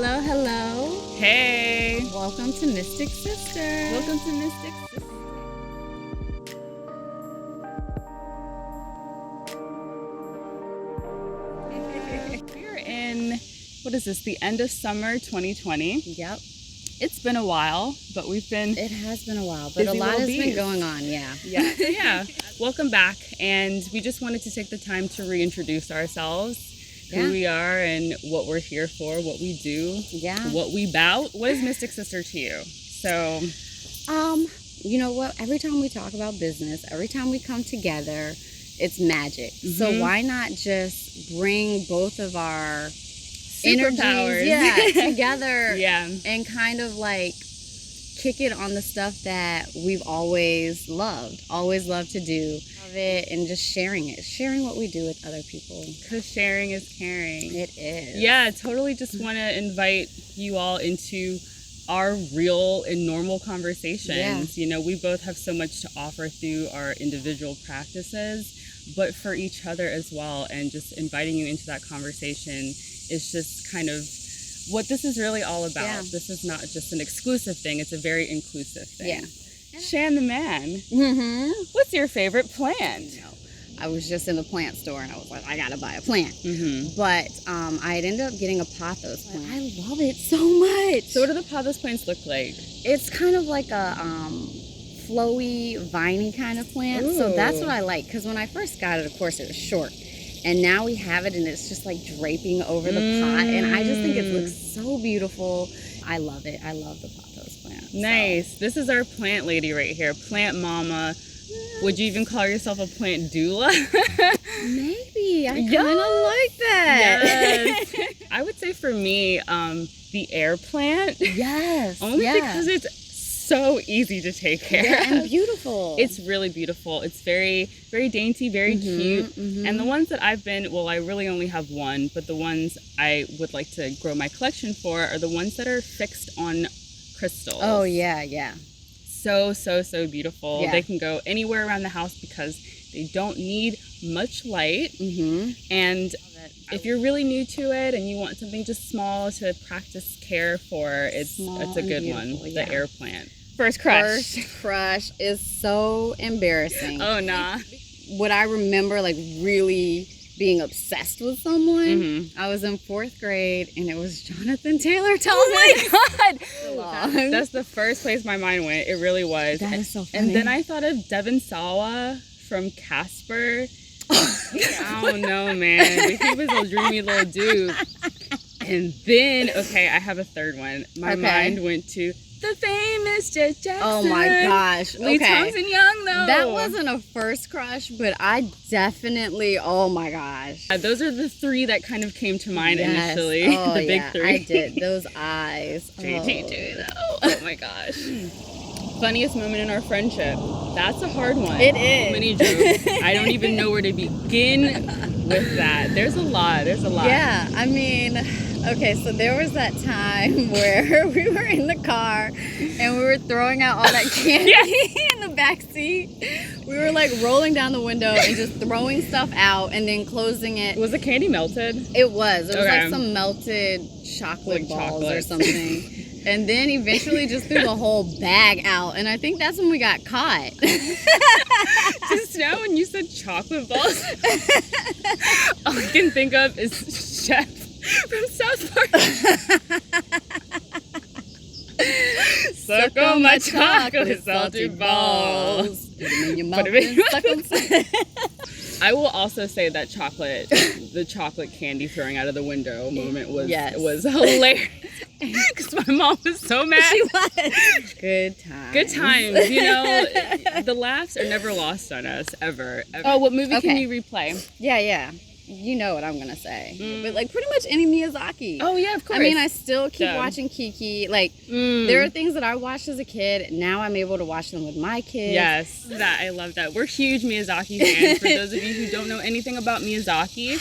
Hello, hello. Hey. Welcome to Mystic Sister. Welcome to Mystic Sister. We're in, what is this, the end of summer 2020. Yep. It's been a while, but we've been... It has been a while, but a lot has been going on, yeah. Yeah. Welcome back, and we just wanted to take the time to reintroduce ourselves. Who we are and what we're here for, what we do, what we bout. What is Mystic Sister to you? So, you know what? Every time we talk about business, every time we come together, it's magic. Mm-hmm. So why not just bring both of our superpowers together and kind of like kick it on the stuff that we've always loved to do. It and just sharing what we do with other people, because sharing is caring. It is. Yeah, totally. Just want to invite you all into our real and normal conversations. You know, we both have so much to offer through our individual practices, but for each other as well. And just inviting you into that conversation is just kind of what this is really all about. This is not just an exclusive thing, it's a very inclusive thing. Shan the man, what's your favorite plant? You know, I was just in the plant store and I was like, I gotta buy a plant. But I ended up getting a pothos plant. I love it so much. So what do the pothos plants look like? It's kind of like a flowy, viney kind of plant. Ooh. So that's what I like, because when I first got it, of course, it was short. And now we have it and it's just like draping over the pot. And I just think it looks so beautiful. I love it. I love the pothos plant. Nice. So. This is our plant lady right here. Plant mama. Would you even call yourself a plant doula? Maybe. I kind of like that. Yes. I would say for me, the air plant. Yes. Only because it's so easy to take care of. And beautiful. It's really beautiful. It's very, very dainty, very cute. And the ones that I've been, well, I really only have one, but the ones I would like to grow my collection for are the ones that are fixed on crystals. Oh, yeah. So beautiful. They can go anywhere around the house because they don't need much light. And if you're really new to it and you want something just small to practice care for, it's a good one. The air plant. First crush is so embarrassing. Oh, nah. What I remember, like, really being obsessed with someone, I was in 4th grade, and it was Jonathan Taylor Thomas. Oh my God! That's the first place my mind went. It really was. That is so funny. And then I thought of Devon Sawa from Casper. I don't know, man. But he was a dreamy little dude. And then, I have a third one. My mind went to the famous Jet Jackson. Oh my gosh. Lee Thompson Young, though. That wasn't a first crush, but I definitely, oh my gosh. Those are the 3 that kind of came to mind initially. Oh, the big 3. I did. Those eyes. JT, though. Oh my gosh. Funniest moment in our friendship. That's a hard one. It is. Many jokes. I don't even know where to begin with that. There's a lot. Yeah, I mean, so there was that time where we were in the car and we were throwing out all that candy in the back seat. We were like rolling down the window and just throwing stuff out and then closing it. Was the candy melted? It was. It was like some melted chocolate balls or something. And then eventually just threw the whole bag out. And I think that's when we got caught. Just now when you said chocolate balls, all I can think of is Chef from South Park. Suck on my chocolate salted balls. Put them in your mouth and suck them. I will also say that the chocolate candy throwing out of the window moment was hilarious. Because my mom was so mad. She was. Good times. You know, the laughs are never lost on us, ever. Oh, what movie can you replay? Yeah. You know what I'm going to say. But, like, pretty much any Miyazaki. Oh, yeah, of course. I mean, I still keep watching Kiki. Like, there are things that I watched as a kid. Now I'm able to watch them with my kids. Yes, I love that. We're huge Miyazaki fans. For those of you who don't know anything about Miyazaki.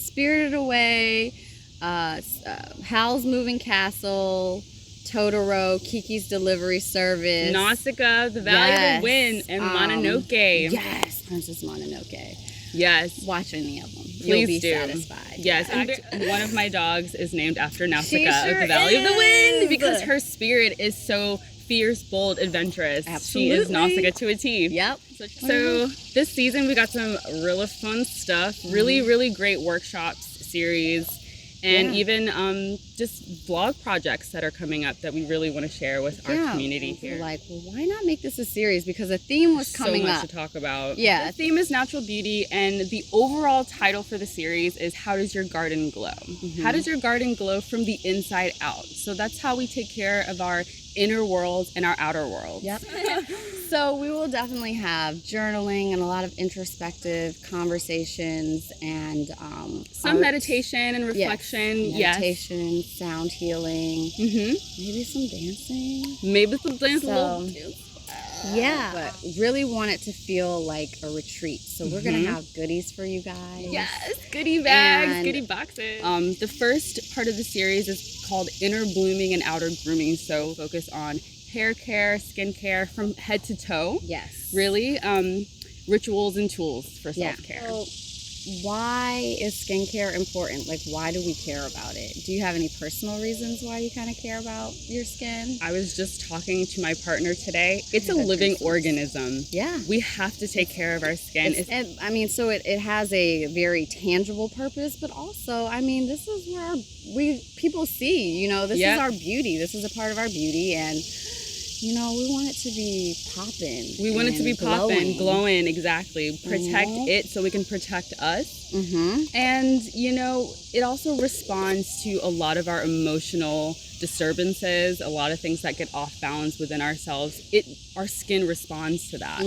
Spirited Away, Howl's Moving Castle, Totoro, Kiki's Delivery Service, Nausicaa, The Valley of the Wind, and Mononoke. Yes, Princess Mononoke. Yes. Watch any of them. you'll be do. satisfied. Yes, Yeah. and one of my dogs is named after She Nausicaa sure of the Valley of the Wind is. because her spirit is so fierce, bold, adventurous. Absolutely. She is Nausicaa to a T. Yep. So this season we got some really fun stuff, really great workshops, series, and even just vlog projects that are coming up that we really want to share with our community here. We're like, well, why not make this a series? Because a theme was coming up. So much to talk about. Yeah. The theme is natural beauty, and the overall title for the series is How Does Your Garden Glow? How does your garden glow from the inside out? So that's how we take care of our inner world and our outer world. Yep. So we will definitely have journaling and a lot of introspective conversations and some meditation and reflection. Yes. Meditation, sound healing, maybe some dancing. Maybe some dancing. Yeah, but really want it to feel like a retreat. So we're gonna have goodies for you guys. Yes, goodie bags, goodie boxes. The first part of the series is called Inner Blooming and Outer Grooming. So focus on hair care, skin care from head to toe. Yes. Really, rituals and tools for self-care. So why is skincare important? Like, why do we care about it? Do you have any personal reasons why you kind of care about your skin? I was just talking to my partner today. It's a living organism. Yeah. We have to take care of our skin. So it has a very tangible purpose, but also, I mean, this is where people see, you know, this is our beauty. This is a part of our beauty, and you know, we want it to be popping. We want it to be popping, glowing, exactly. Protect it so we can protect us. And, you know, it also responds to a lot of our emotional disturbances, a lot of things that get off balance within ourselves. Our skin responds to that.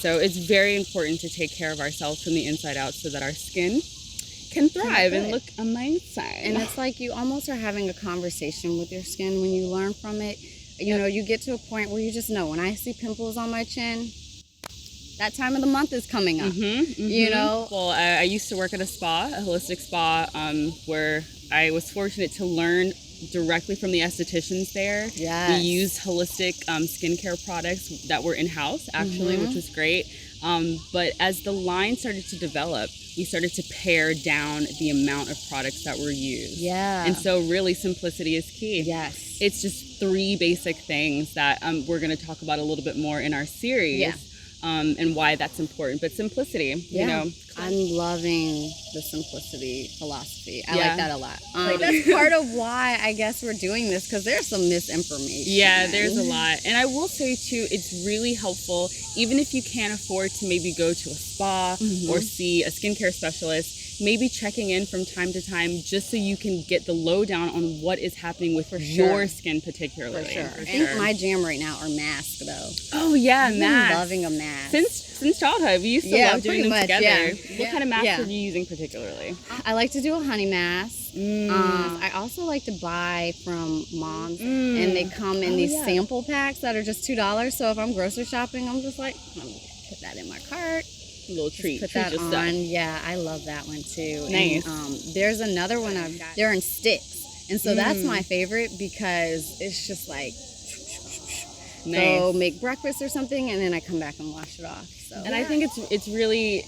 So it's very important to take care of ourselves from the inside out so that our skin can thrive and look amazing. And it's like you almost are having a conversation with your skin when you learn from it. You know, you get to a point where you just know, when I see pimples on my chin, that time of the month is coming up, you know? Well, I used to work at a spa, a holistic spa, where I was fortunate to learn directly from the estheticians there. Yes. We used holistic skincare products that were in-house, actually, which was great. But as the line started to develop, we started to pare down the amount of products that were used. Yeah. And so really simplicity is key. Yes. It's just 3 basic things that we're going to talk about a little bit more in our series. Yeah. And why that's important. But simplicity, you know. I'm loving the simplicity philosophy. I like that a lot. That's part of why I guess we're doing this, because there's some misinformation. Yeah, there's a lot. And I will say, too, it's really helpful, even if you can't afford to maybe go to a spa or see a skincare specialist, maybe checking in from time to time just so you can get the lowdown on what is happening with your skin particularly. For sure. I think my jam right now are masks, though. Oh, yeah, I've masks. been loving a mask. Since childhood, we used to love doing them together. Yeah. What kind of mask are you using particularly? I like to do a honey mask. I also like to buy from moms, and they come in these sample packs that are just $2. So if I'm grocery shopping, I'm just like, I'm gonna put that in my cart. A little treat. Put that on. Yeah, I love that one too. Nice. And, there's another one I've got. They're in sticks, and so that's my favorite because it's just like go make breakfast or something, and then I come back and wash it off. So. And I think it's really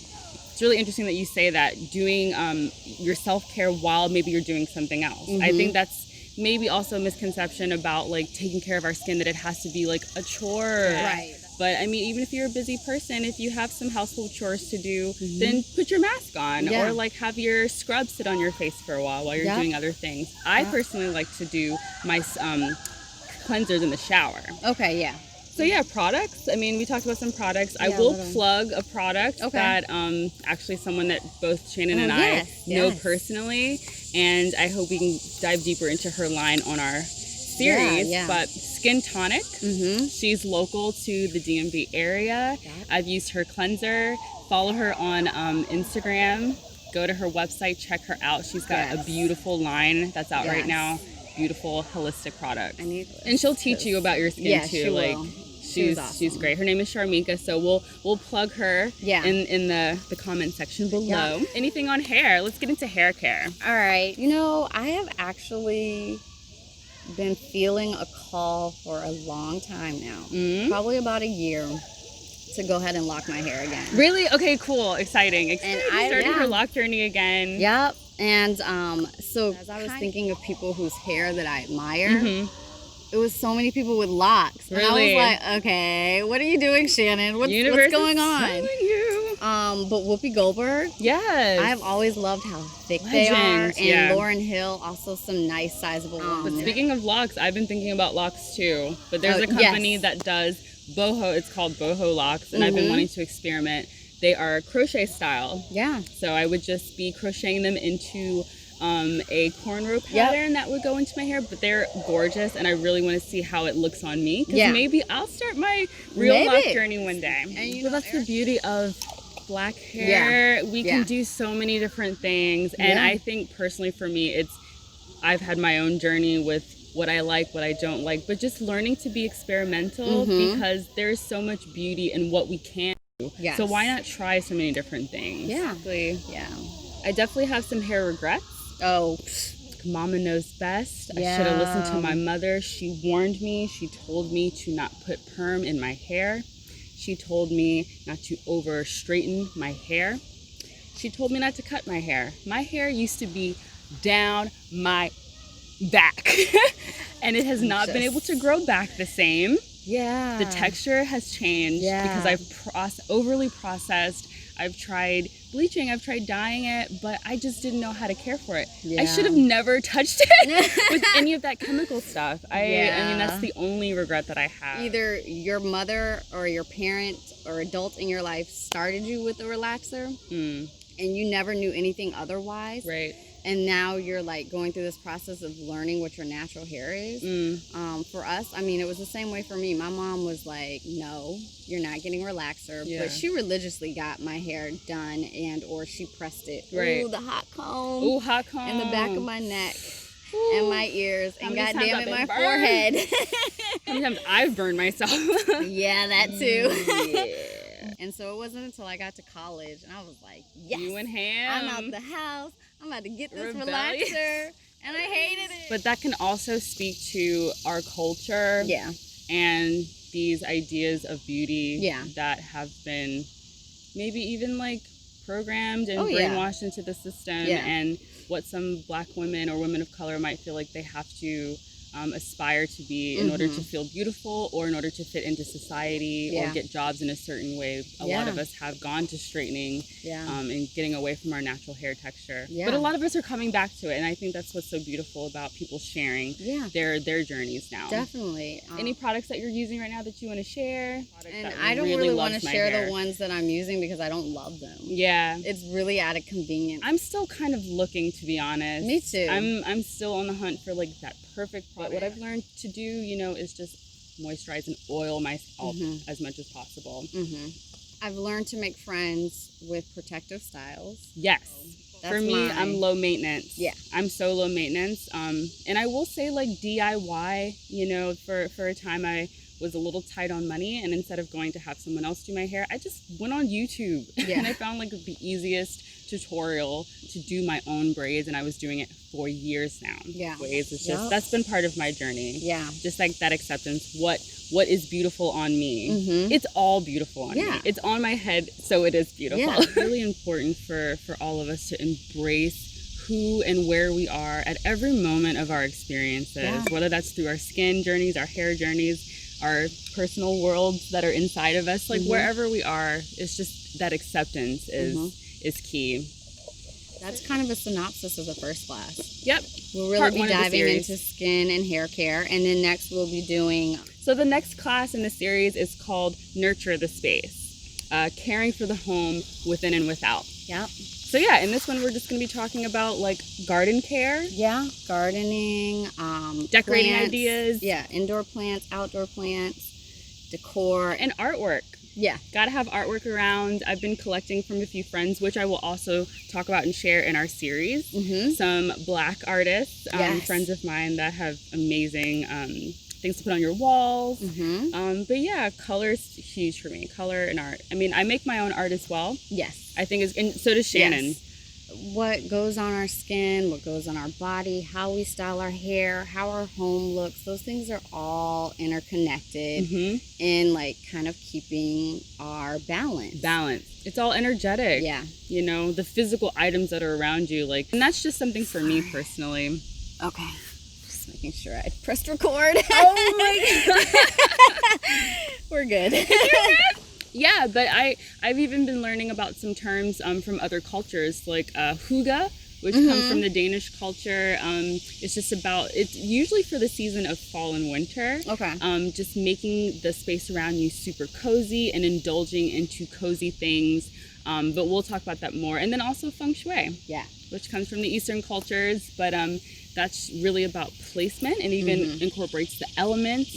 interesting that you say that, doing your self-care while maybe you're doing something else. I think that's maybe also a misconception about like taking care of our skin, that it has to be like a chore. Right. But I mean, even if you're a busy person, if you have some household chores to do, then put your mask on, or like have your scrub sit on your face for a while you're doing other things. I personally like to do my cleansers in the shower. Okay, yeah. So yeah, products. I mean, we talked about some products. I will plug a product that actually someone that both Shannon and I know personally, and I hope we can dive deeper into her line on our series. But Skin Tonic, she's local to the DMV area. I've used her cleanser. Follow her on Instagram. Go to her website, check her out. She's got a beautiful line that's out right now. Beautiful holistic products. And she'll teach you about your skin too. She will. She's awesome. She's great. Her name is Sharmika, so we'll plug her in the comment section below. Anything on hair? Let's get into hair care. All right. You know, I have actually been feeling a call for a long time now, probably about a year, to go ahead and lock my hair again. Really? Okay, cool. Exciting. And I started her lock journey again. Yep. And so as I was thinking of people whose hair that I admire, it was so many people with locks. Really? And I was like, okay, what are you doing, Shannon? What's going on? But Whoopi Goldberg. Yes. I've always loved how thick they are. And Lauryn Hill, also some nice sizable ones. But speaking of locks, I've been thinking about locks too. But there's a company that does boho. It's called Boho Locks. And I've been wanting to experiment. They are crochet style. Yeah. So I would just be crocheting them into a cornrow pattern that would go into my hair, but they're gorgeous, and I really want to see how it looks on me, because maybe I'll start my real lock journey one day. And well, that's the beauty of black hair. We can do so many different things, and I think personally for me, I've had my own journey with what I like, what I don't like, but just learning to be experimental, because there's so much beauty in what we can do. Yes. So why not try so many different things? Yeah. Exactly. Yeah. I definitely have some hair regrets. Oh, Mama knows best. I should have listened to my mother. She warned me. She told me to not put perm in my hair. She told me not to over straighten my hair. She told me not to cut my hair. My hair used to be down my back and it has not been able to grow back the same. Yeah. The texture has changed because I've overly processed. I've tried bleaching, I've tried dyeing it, but I just didn't know how to care for it. I should have never touched it with any of that chemical stuff. I mean, that's the only regret that I have. Either your mother or your parent or adult in your life started you with a relaxer and you never knew anything otherwise. Right. And now you're like going through this process of learning what your natural hair is. For us, I mean, it was the same way for me. My mom was like, no, you're not getting relaxer. But she religiously got my hair done or she pressed it. Right. Ooh, the hot comb. Ooh, hot comb. In the back of my neck. And my ears. And goddamn it, my forehead. How many times I've burned myself. Yeah, that too. And so it wasn't until I got to college and I was like, yes, you and ham. I'm out the house. I'm about to get this relaxer. And I hated it. But that can also speak to our culture. Yeah. And these ideas of beauty that have been maybe even like programmed and brainwashed into the system. And what some black women or women of color might feel like they have to aspire to be in order to feel beautiful or in order to fit into society or get jobs in a certain way. A lot of us have gone to straightening and getting away from our natural hair texture. But a lot of us are coming back to it, and I think that's what's so beautiful about people sharing their journeys now. Definitely. Any products that you're using right now that you want to share? And I don't really want to share the ones that I'm using because I don't love them. Yeah. It's really out of convenience. I'm still kind of looking, to be honest. Me too. I'm still on the hunt for like that perfect product. But what I've learned to do, is just moisturize and oil my scalp as much as possible. I've learned to make friends with protective styles. Yes. For me, I'm low maintenance. Yeah. I'm so low maintenance. And I will say like DIY, for a time I was a little tight on money, and instead of going to have someone else do my hair, I just went on YouTube and I found like the easiest tutorial to do my own braids, and I was doing it for years now. Waves. It's just that's been part of my journey. Just like that acceptance. What is beautiful on me? It's all beautiful on me. It's on my head, so it is beautiful. It's really important for all of us to embrace who and where we are at every moment of our experiences, whether that's through our skin journeys, our hair journeys, our personal worlds that are inside of us, like wherever we are. It's just that acceptance is key. That's kind of a synopsis of the first class. Yep. We'll really be diving into skin and hair care, and then next we'll be doing... So the next class in the series is called Nurture the Space, caring for the home within and without. Yep. So yeah, in this one we're just going to be talking about like garden care. Yeah, gardening, decorating plants, ideas. Yeah, indoor plants, outdoor plants, decor. And artwork. Yeah. Gotta have artwork around. I've been collecting from a few friends, which I will also talk about and share in our series. Some black artists, friends of mine that have amazing things to put on your walls. But yeah, color is huge for me. Color and art. I mean, I make my own art as well. Yes. I think and so does Shannon. what goes on our skin, what goes on our body, how we style our hair, how our home looks, those things are all interconnected in like kind of keeping our balance. It's all energetic. Yeah. You know, the physical items that are around you, like, and that's just something for me personally. Okay. Just making sure I pressed record. Oh my God. We're good. Yeah, but I've even been learning about some terms from other cultures, like hygge, which comes from the Danish culture. It's just about, it's usually for the season of fall and winter. Okay. Just making the space around you super cozy and indulging into cozy things. But we'll talk about that more. And then also feng shui. Yeah. Which comes from the Eastern cultures, but that's really about placement and even incorporates the elements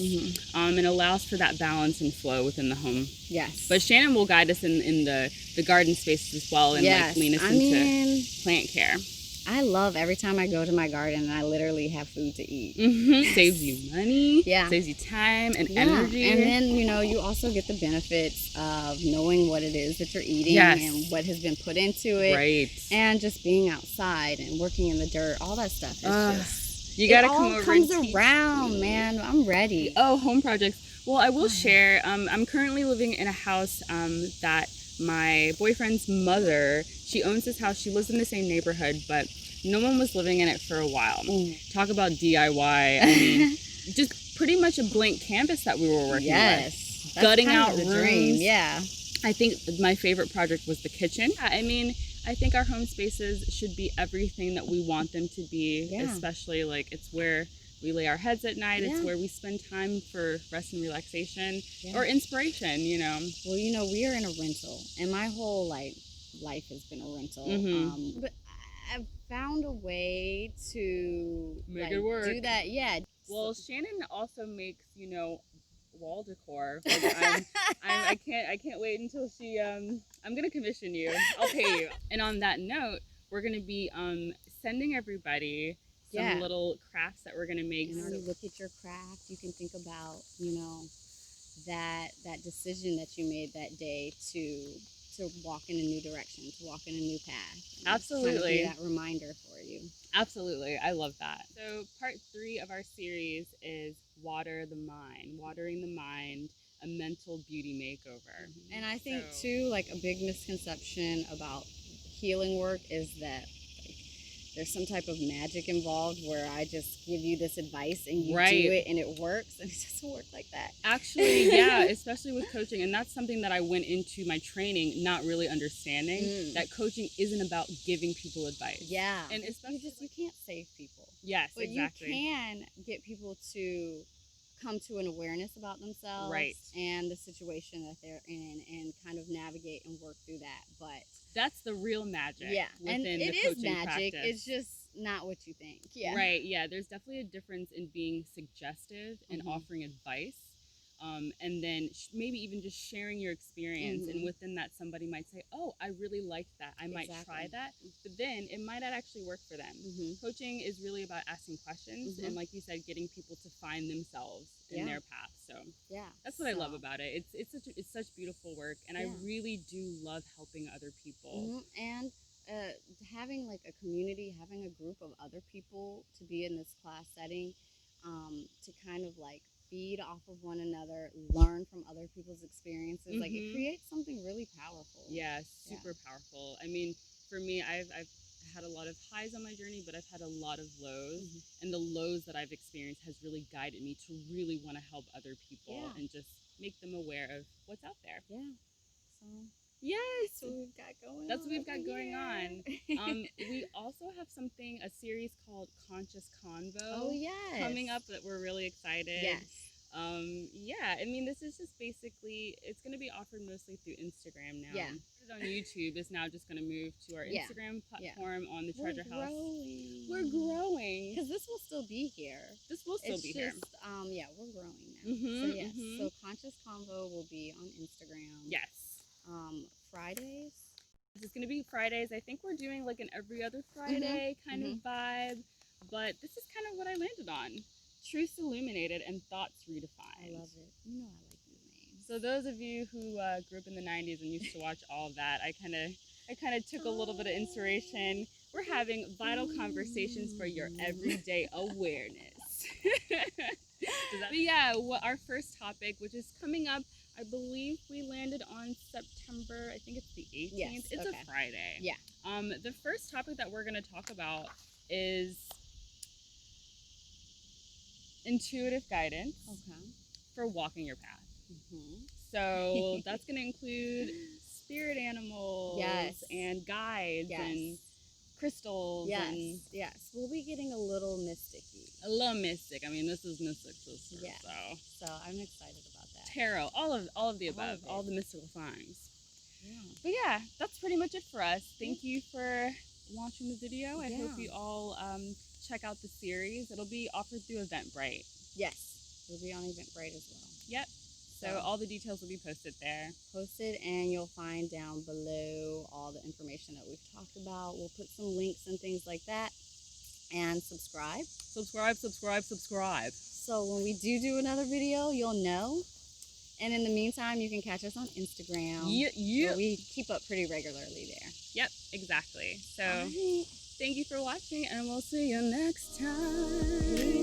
and allows for that balance and flow within the home. Yes. But Shannon will guide us in the garden spaces as well and like lean us into plant care. I love every time I go to my garden and I literally have food to eat. Saves you money. Yeah. Saves you time and energy. And then, you know, you also get the benefits of knowing what it is that you're eating and what has been put into it. Right. And just being outside and working in the dirt, all that stuff is just... You gotta come over and teach. It all comes around, man. I'm ready. Oh, home projects. Well, I will share. I'm currently living in a house that my boyfriend's mother, she owns this house. She lives in the same neighborhood, but no one was living in it for a while. Talk about DIY. I mean, just pretty much a blank canvas that we were working with. Gutting out the rooms. Dream. Yeah. I think my favorite project was the kitchen. I mean, I think our home spaces should be everything that we want them to be, especially like it's where we lay our heads at night. It's where we spend time for rest and relaxation or inspiration, you know. Well, you know, we are in a rental and my whole life has been a rental. But I've found a way to make it work. Do that. Yeah. Well, Shannon also makes, you know, wall decor. Like I can't wait until she I'm gonna commission you. I'll pay you. And on that note, we're gonna be sending everybody some little crafts that we're gonna make. And when you look at your craft, you can think about, you know, that decision that you made that day to walk in a new direction, to walk in a new path. Absolutely. Kind of be that reminder for you. Absolutely. I love that. So part 3 of our series is Water the Mind, watering the mind, a mental beauty makeover. And I think too, like a big misconception about healing work is that there's some type of magic involved where I just give you this advice and you do it and it works, and it doesn't work like that. Actually, yeah, especially with coaching. And that's something that I went into my training not really understanding, that coaching isn't about giving people advice. Yeah. And especially you can't save people. Yes, but exactly. You can get people to come to an awareness about themselves and the situation that they're in and kind of navigate and work through that. But that's the real magic. Yeah, and it is magic. Practice. It's just not what you think. Yeah. Right. Yeah. There's definitely a difference in being suggestive and offering advice. And then maybe even just sharing your experience, and within that somebody might say, oh, I really liked that, I might try that, but then it might not actually work for them. Coaching is really about asking questions and, like you said, getting people to find themselves in their path. So that's what I love about it. It's such beautiful work, and I really do love helping other people. And having like a community, having a group of other people to be in this class setting, to kind of like feed off of one another, learn from other people's experiences. Like it creates something really powerful. Yeah, super powerful. I mean, for me, I've had a lot of highs on my journey, but I've had a lot of lows, and the lows that I've experienced has really guided me to really want to help other people and just make them aware of what's out there. Yeah. So yes, that's what we've got going on. That's what we've got going on. We also have a series called Conscious Convo. Oh, yes. Coming up that we're really excited. Yes. Yeah, I mean, this is just basically, it's going to be offered mostly through Instagram now. Yeah. On YouTube is now just going to move to our Instagram platform on the Treasurehouse. We're growing. Because this will still be here. This will still be here. Yeah, we're growing now. So yes, so Conscious Convo will be on Instagram. Yes. Fridays. This is going to be Fridays. I think we're doing like an every other Friday kind of vibe, but this is kind of what I landed on. Truths illuminated and thoughts redefined. I love it. You know I like these names. So those of you who grew up in the 90s and used to watch all of that, I kind of I kind of took a little bit of inspiration. We're having vital conversations for your everyday awareness. But yeah, our first topic, which is coming up, I believe we landed on September, I think it's the 18th. Yes, it's okay. a Friday. Yeah. The first topic that we're going to talk about is intuitive guidance for walking your path. So that's going to include spirit animals and guides and crystals. Yes. We'll be getting a little mysticky. A little mystic. I mean, this is Mystic Sister. Yeah. So I'm excited about that. Tarot, all of the above, all the mystical signs. Yeah. But yeah, that's pretty much it for us. Thank you for watching the video. I hope you all check out the series. It'll be offered through Eventbrite. Yes. It'll be on Eventbrite as well. Yep. So all the details will be posted there. And you'll find down below all the information that we've talked about. We'll put some links and things like that. And subscribe. Subscribe. So when we do another video, you'll know. And in the meantime, you can catch us on Instagram. Yeah. We keep up pretty regularly there. Yep, exactly. So thank you for watching, and we'll see you next time.